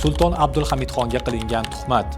Sulton Abdulhamidxonga qilingan tuhmat.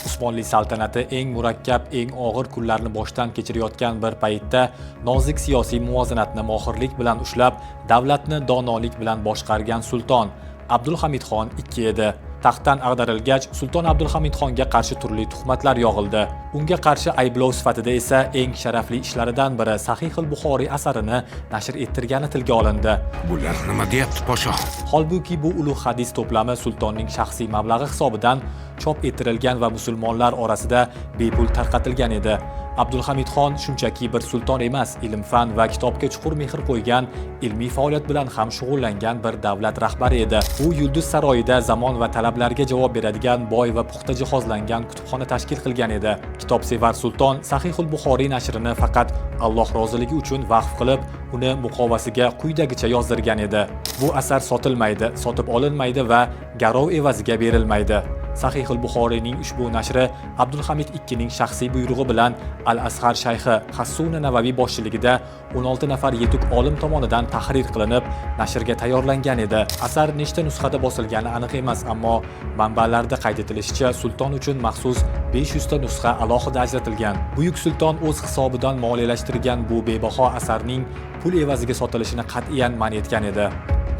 Usmonli saltanati eng murakkab, eng og'ir kunlarni boshdan kechirayotgan bir paytda nozik siyosiy muvozanatni mohirlik bilan ushlab, davlatni donolik bilan boshqargan sulton Abdulhamidxon II edi. Taxtdan ag'darilgach, Sulton Abdulhamidxonga qarshi turli tuhmatlar yog'ildi. Unga qarshi ayblov sifatida esa eng sharafli ishlaridan biri Sahih al-Buxoriy asarini nashr ettirgani tilga olindi. Bular nima deyapti, podsho? Holbuki bu ulug' hadis to'plami sultonning shaxsiy mablag'i hisobidan chop ettirilgan va musulmonlar orasida bepul tarqatilgan edi. Abdulhamidxon shunchaki bir sulton emas, ilm-fan va kitobga chuqur mehr qo'ygan, ilmiy faoliyat bilan ham shug'ullangan bir davlat rahbari edi. U Yulduz saroyida zamon va talablarga javob beradigan boy va puxta jihozlangan kutubxona tashkil qilgan edi. Kitobsevar sulton Sahih al-Buxoriy nashrini faqat Alloh roziligi uchun vaqf qilib, uni muqovasiga quyidagicha yozdirgan edi. Bu asar sotilmaydi, sotib olinmaydi va garov evaziga berilmaydi. Sahih al-Buxoriyning ushbu nashri Abdulhamid II ning shaxsiy buyrug'i bilan Al-Azhar shayxi Hassun Navaviy boshchiligida 16 nafar yetuk olim tomonidan tahrir qilinib, nashrga tayyorlangan edi. Asar nechta nusxada bosilgani aniq emas, ammo manbalarda qayd etilishicha, sulton uchun maxsus 500 ta nusxa alohida ajratilgan. Buyuk sulton o'z hisobidan moliyalashtirgan bu bebaho asarning pul evaziga sotilishini qat'iyan man etgan edi.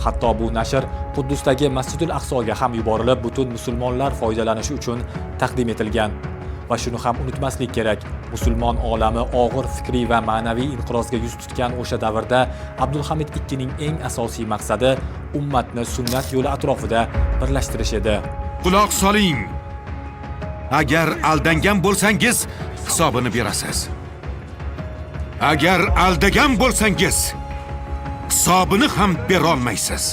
Hatto bu nashr Quddusdagi Masjidul Aqsoga ham yuborilib, butun musulmonlar foydalanishi uchun taqdim etilgan. Va shuni ham unutmaslik kerak, musulmon olami og'ir fikriy va ma'naviy inqirozga yuz tutgan o'sha davrda Abdulhamid II ning eng asosiy maqsadi ummatni sunnat yo'li atrofida birlashtirish edi. Quloq soling. Agar aldangan bo'lsangiz, hisobini berasiz. Agar aldagan bo'lsangiz, hisobini ham bera olmaysiz.